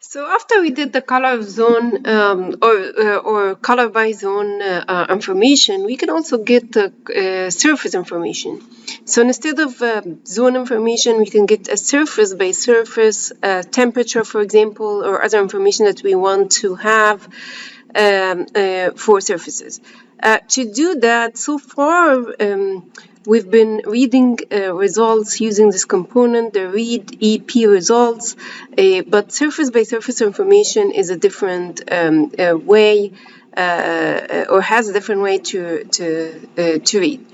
So after we did the color zone or color by zone information, we can also get the surface information. So instead of zone information, we can get a surface by surface temperature, for example, or other information that we want to have for surfaces. To do that, so far we've been reading results using this component, the read EP results, but surface by surface information is a different way or has a different way to read.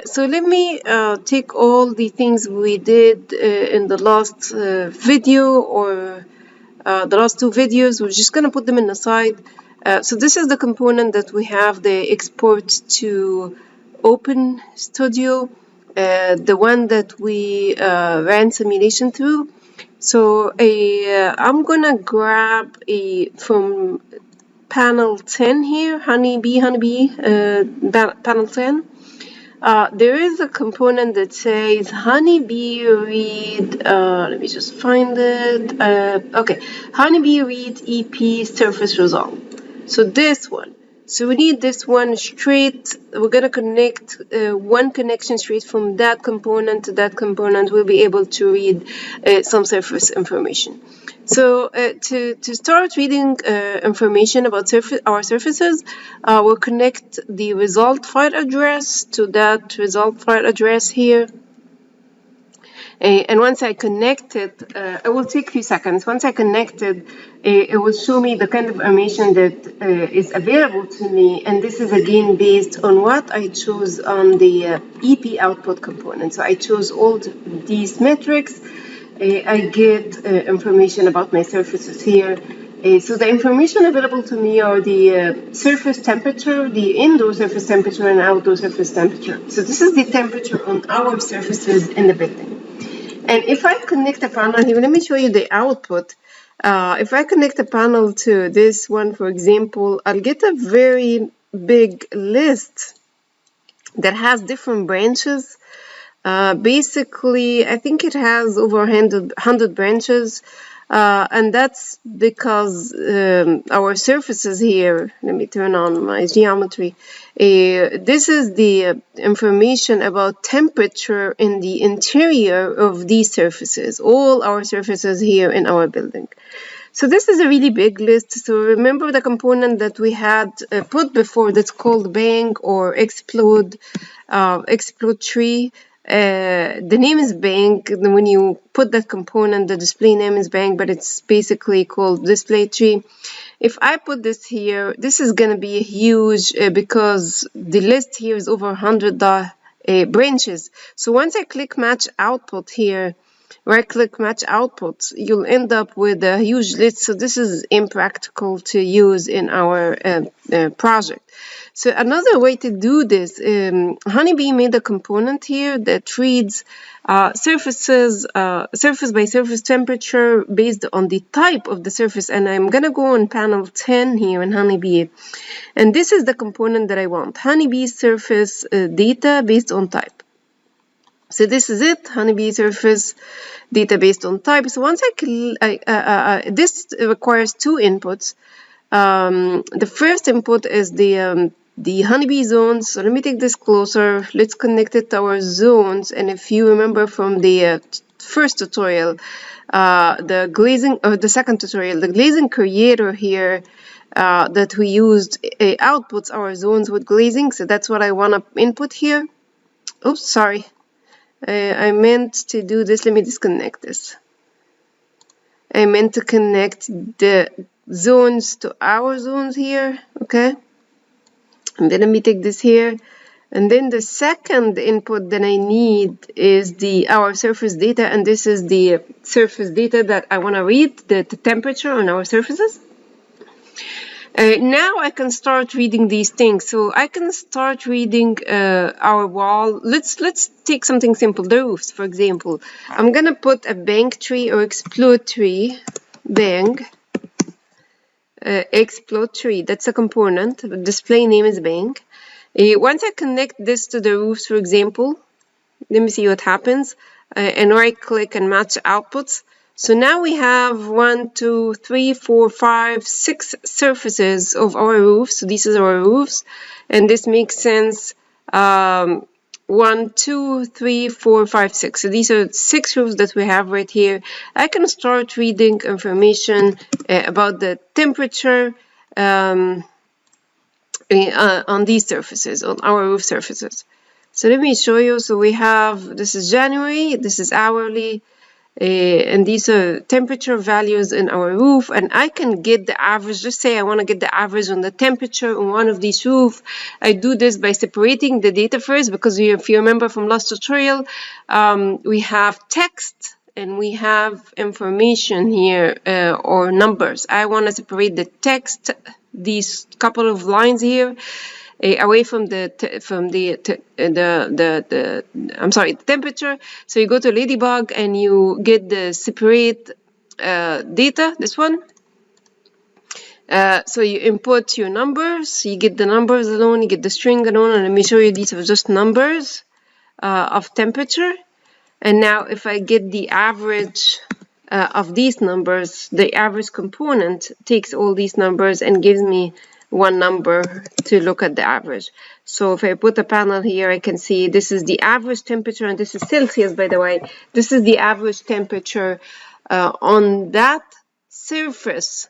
So let me take all the things we did in the last video or the last two videos. We're just going to put them in the side. So this is the component that we have, the export to Open Studio, the one that we ran simulation through. So I'm going to grab from panel 10 here, honeybee, panel 10. There is a component that says honeybee read, let me just find it. Okay, honeybee read EP surface result. So this one. So we need this one straight. We're going to connect one connection straight from that component to that component. We'll be able to read some surface information. So to start reading information about our surfaces, we'll connect the result file address to that result file address here. And once I connect it, it will take a few seconds. Once I connect it, it will show me the kind of information that is available to me. And this is again based on what I chose on the EP output component. So I chose all these metrics. I get information about my surfaces here. So the information available to me are the surface temperature, the indoor surface temperature, and outdoor surface temperature. So this is the temperature on our surfaces in the building. And if I connect a panel here, let me show you the output. If I connect a panel to this one, for example, I'll get a very big list that has different branches. Basically, I think it has over 100 branches. And that's because our surfaces here, let me turn on my geometry. This is the information about temperature in the interior of these surfaces, all our surfaces here in our building. So this is a really big list. So remember the component that we had put before that's called bang or explode tree. The name is bang. When you put that component, the display name is bang, but it's basically called display tree. If I put this here, this is going to be huge because the list here is over 100 branches. So once I click match output here, right-click match output, you'll end up with a huge list. So this is impractical to use in our project. So another way to do this, Honeybee made a component here that reads surface by surface temperature based on the type of the surface. And I'm going to go on panel 10 here in Honeybee. And this is the component that I want, Honeybee surface data based on type. So this is it, Honeybee surface data based on type. So once this requires two inputs. The first input is the Honeybee zones. So let me take this closer. Let's connect it to our zones. And if you remember from the first tutorial, the glazing, or the second tutorial, the glazing creator here that we used outputs our zones with glazing. So that's what I want to input here. Oops, sorry. I meant to do this. Let me disconnect this. I meant to connect the zones to our zones here. Okay. And then let me take this here. And then the second input that I need is our surface data. And this is the surface data that I want to read, the temperature on our surfaces. Now I can start reading these things. So I can start reading our wall. Let's take something simple, the roofs, for example. I'm going to put a bang tree or explode tree, bang, explode tree. That's a component. The display name is bang. Once I connect this to the roofs, for example, let me see what happens. And right click and match outputs. So now we have 1, 2, 3, 4, 5, 6 surfaces of our roof. So this is our roofs, and this makes sense. 1, 2, 3, 4, 5, 6. So these are 6 roofs that we have right here. I can start reading information about the temperature on these surfaces, on our roof surfaces. So let me show you. So we have, this is January, this is hourly, and these are temperature values in our roof, and I can get the average. Just say I want to get the average on the temperature on one of these roofs. I do this by separating the data first, because if you remember from last tutorial, we have text and we have information here, or numbers. I want to separate the text, these couple of lines here, away from the temperature. So you go to Ladybug and you get the separate data, this one. So you input your numbers, you get the numbers alone, you get the string alone, and let me show you, these are just numbers of temperature. And now if I get the average of these numbers, the average component takes all these numbers and gives me one number to look at the average. So if I put a panel here, I can see this is the average temperature, and this is Celsius, by the way. This is the average temperature on that surface,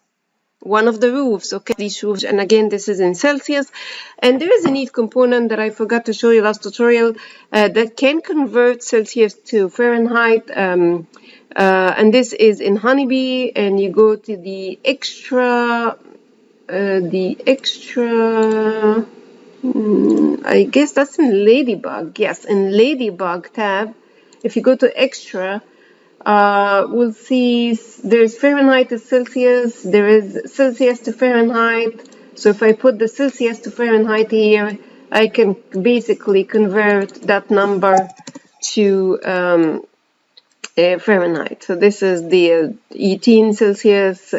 one of the roofs, okay, these roofs, and again, this is in Celsius. And there is a neat component that I forgot to show you last tutorial that can convert Celsius to Fahrenheit, and this is in Honeybee, and you go to the extra, I guess that's in Ladybug. Yes, in Ladybug tab, if you go to extra, we'll see there's Fahrenheit to Celsius, there is Celsius to Fahrenheit. So if I put the Celsius to Fahrenheit here, I can basically convert that number to Fahrenheit. So this is the 18 Celsius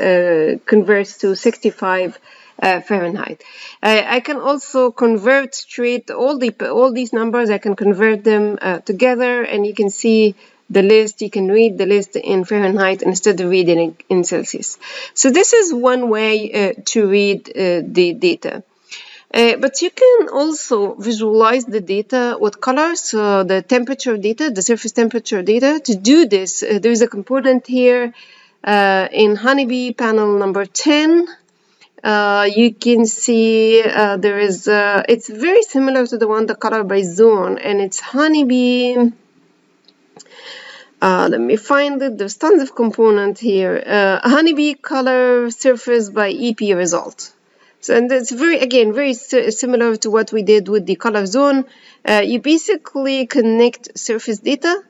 converts to 65 Fahrenheit. I can also convert straight all these numbers. I can convert them together, and you can see the list. You can read the list in Fahrenheit instead of reading it in Celsius. So this is one way to read the data. But you can also visualize the data with colors, so the temperature data, the surface temperature data. To do this, there is a component here in Honeybee panel number 10. You can see there is, it's very similar to the one, the color by zone, and it's Honeybee. Let me find it. There's tons of components here. Honeybee color surface by EP result. So, and it's very similar to what we did with the color zone. You basically connect surface data,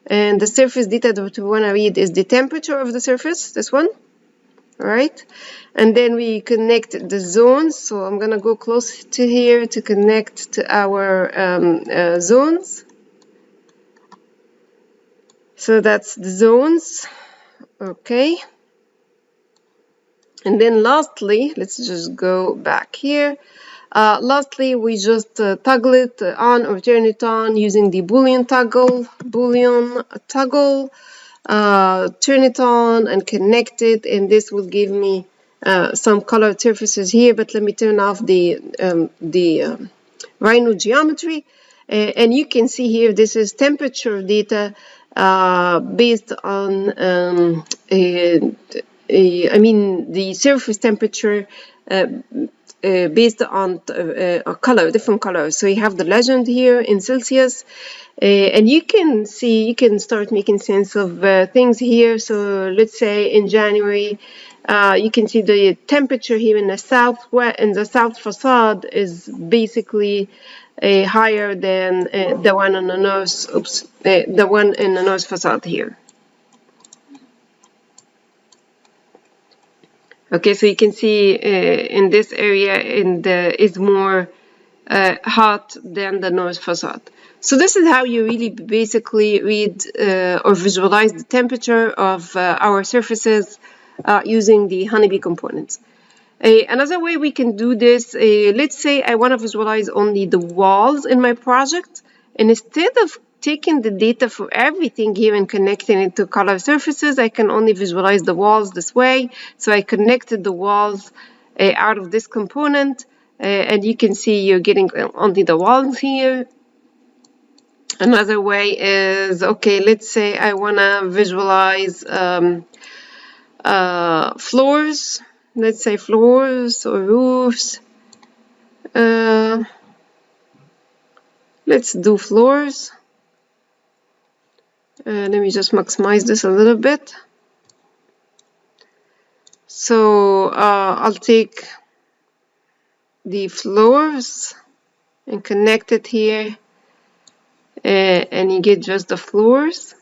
and the surface data that we want to read is the temperature of the surface, this one. All right, and then we connect the zones. So I'm gonna go close to here to connect to our zones. So that's the zones, okay. And then lastly, let's just go back here. Lastly, we just toggle it on or turn it on using the Boolean toggle, turn it on and connect it, and this will give me some colored surfaces here. But let me turn off the Rhino geometry, and you can see here this is temperature data based on the surface temperature based on a color, different colors. So you have the legend here in Celsius, and you can see, you can start making sense of things here. So let's say in January, you can see the temperature here in the south facade is basically higher than the one on the north. The one in the north facade here. Okay, so you can see in this area is more hot than the north facade. So this is how you really basically read or visualize the temperature of our surfaces using the Honeybee components. Another way we can do this, let's say I want to visualize only the walls in my project, and instead of taking the data for everything here and connecting it to color surfaces, I can only visualize the walls this way. So I connected the walls out of this component, and you can see you're getting only the walls here. Another way is, okay, let's say I want to visualize floors. Let's say floors or roofs. Let's do floors. Let me just maximize this a little bit. So I'll take the floors and connect it here, and you get just the floors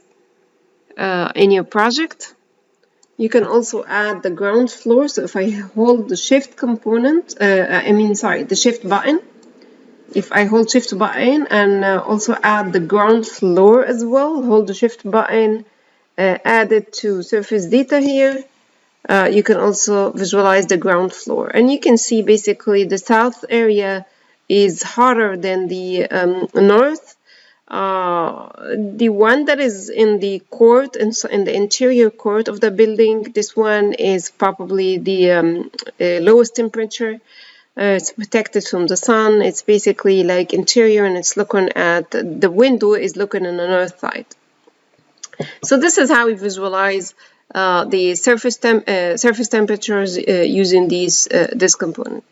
in your project. You can also add the ground floor. So if I hold the shift component, the shift button, if I hold shift button and also add the ground floor as well, hold the shift button, add it to surface data here, you can also visualize the ground floor. And you can see basically the south area is hotter than the north. The one that is in the court and so in the interior court of the building, this one is probably the lowest temperature. It's protected from the sun. It's basically like interior, and it's looking at the window is looking on the north side. So this is how we visualize the surface temperatures using this component.